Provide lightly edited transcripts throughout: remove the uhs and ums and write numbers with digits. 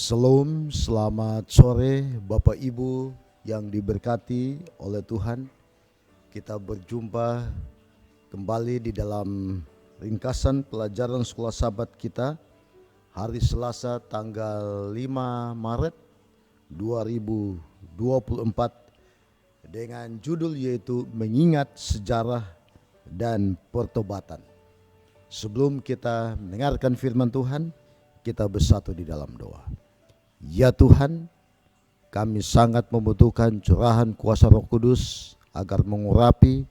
Shalom, selamat sore Bapak Ibu yang diberkati oleh Tuhan. Kita berjumpa kembali di dalam ringkasan pelajaran sekolah sahabat kita hari Selasa tanggal 5 Maret 2024 dengan judul yaitu Mengingat Sejarah dan Pertobatan. Sebelum kita mendengarkan firman Tuhan, kita bersatu di dalam doa. Ya Tuhan, kami sangat membutuhkan curahan kuasa Roh Kudus agar mengurapi,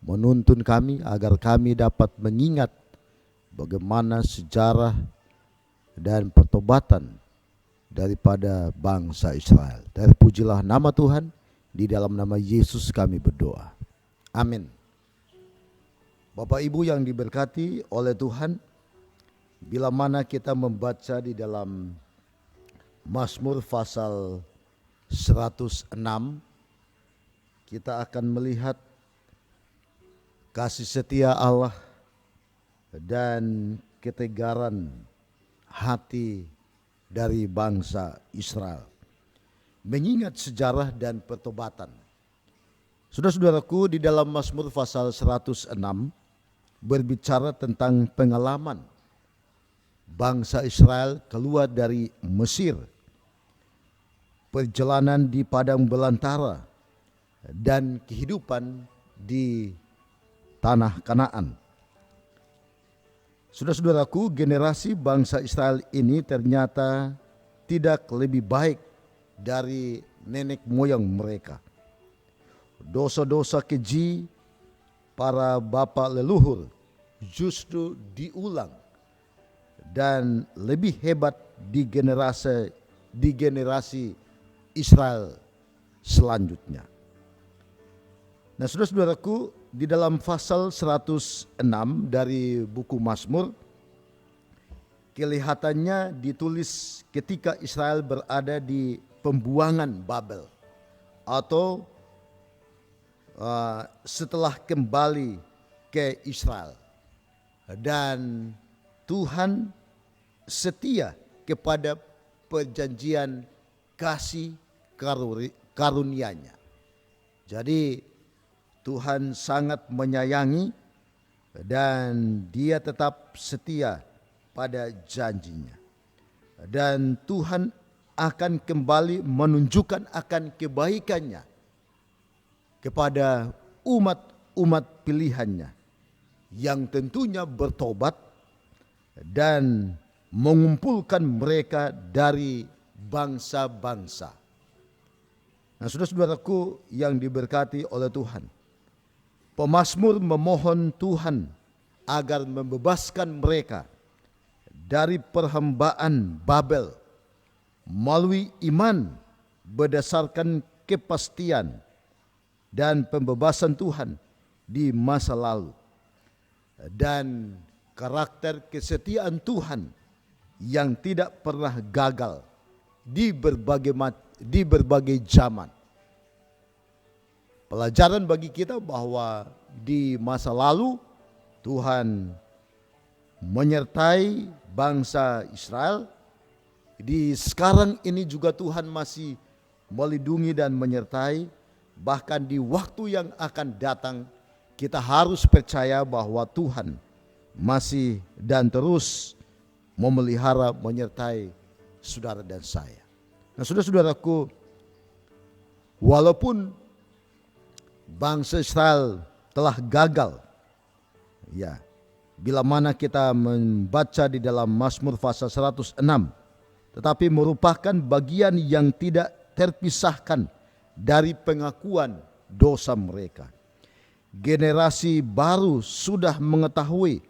menuntun kami agar kami dapat mengingat bagaimana sejarah dan pertobatan daripada bangsa Israel. Terpujilah nama Tuhan, di dalam nama Yesus kami berdoa. Amin. Bapak Ibu yang diberkati oleh Tuhan, bila mana kita membaca di dalam Mazmur pasal 106, kita akan melihat kasih setia Allah dan ketegaran hati dari bangsa Israel. Mengingat sejarah dan pertobatan. Saudara-saudaraku, di dalam Mazmur pasal 106 berbicara tentang pengalaman bangsa Israel keluar dari Mesir, perjalanan di padang belantara, dan kehidupan di tanah Kanaan. Saudara-saudaraku, generasi bangsa Israel ini ternyata tidak lebih baik dari nenek moyang mereka. Dosa-dosa keji para bapak leluhur justru diulang dan lebih hebat di generasi Israel selanjutnya. Nah, saudara-saudaraku, di dalam pasal 106 dari buku Mazmur, kelihatannya ditulis ketika Israel berada di pembuangan Babel atau setelah kembali ke Israel, dan Tuhan setia kepada perjanjian kasih karunia-Nya. Jadi Tuhan sangat menyayangi dan Dia tetap setia pada janjinya. Dan Tuhan akan kembali menunjukkan akan kebaikannya kepada umat-umat pilihannya yang tentunya bertobat dan mengumpulkan mereka dari bangsa-bangsa. Nah, saudara-saudaraku yang diberkati oleh Tuhan, pemazmur memohon Tuhan agar membebaskan mereka dari perhambaan Babel melalui iman berdasarkan kepastian dan pembebasan Tuhan di masa lalu, dan karakter kesetiaan Tuhan yang tidak pernah gagal di berbagai zaman. Pelajaran bagi kita bahwa di masa lalu Tuhan menyertai bangsa Israel. Di sekarang ini juga Tuhan masih melindungi dan menyertai. Bahkan di waktu yang akan datang, kita harus percaya bahwa Tuhan masih dan terus memelihara, menyertai saudara dan saya. Nah, saudara-saudaraku, walaupun bangsa Israel telah gagal, ya, bila mana kita membaca di dalam Mazmur pasal 106, tetapi merupakan bagian yang tidak terpisahkan dari pengakuan dosa mereka. Generasi baru sudah mengetahui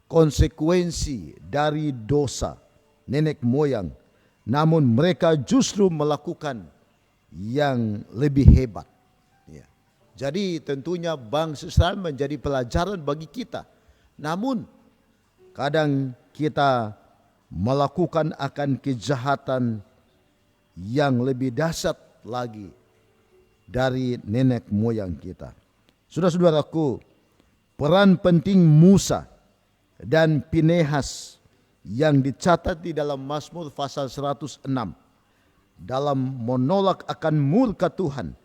konsekuensi dari dosa nenek moyang, namun mereka justru melakukan yang lebih hebat. Ya. Jadi tentunya bangsa Israel menjadi pelajaran bagi kita. Namun kadang kita melakukan akan kejahatan yang lebih dahsyat lagi dari nenek moyang kita. Saudara-saudaraku, peran penting Musa dan Pinehas yang dicatat di dalam Mazmur pasal 106 dalam menolak akan murka Tuhan,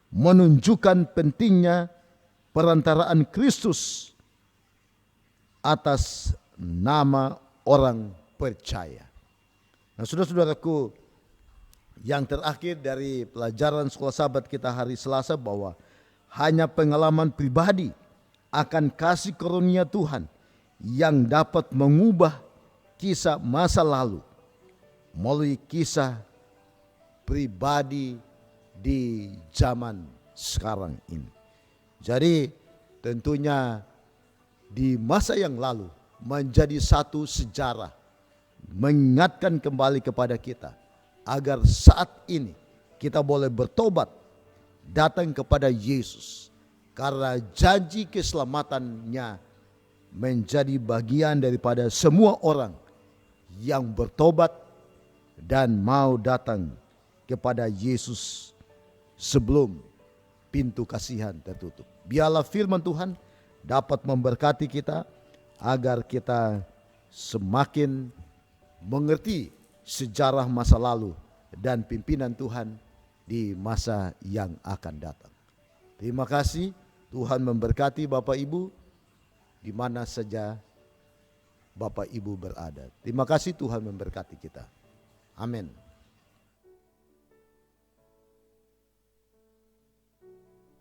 menunjukkan pentingnya perantaraan Kristus atas nama orang percaya. Nah, saudara-saudaraku, yang terakhir dari pelajaran sekolah sahabat kita hari Selasa bahwa hanya pengalaman pribadi akan kasih karunia Tuhan yang dapat mengubah kisah masa lalu melalui kisah pribadi di zaman sekarang ini. Jadi tentunya di masa yang lalu menjadi satu sejarah mengingatkan kembali kepada kita agar saat ini kita boleh bertobat, datang kepada Yesus, karena janji keselamatannya menjadi bagian daripada semua orang yang bertobat dan mau datang kepada Yesus sebelum pintu kasihan tertutup. Biarlah firman Tuhan dapat memberkati kita agar kita semakin mengerti sejarah masa lalu dan pimpinan Tuhan di masa yang akan datang. Terima kasih. Tuhan memberkati Bapak Ibu di mana saja Bapak Ibu berada. Terima kasih, Tuhan memberkati kita. Amin.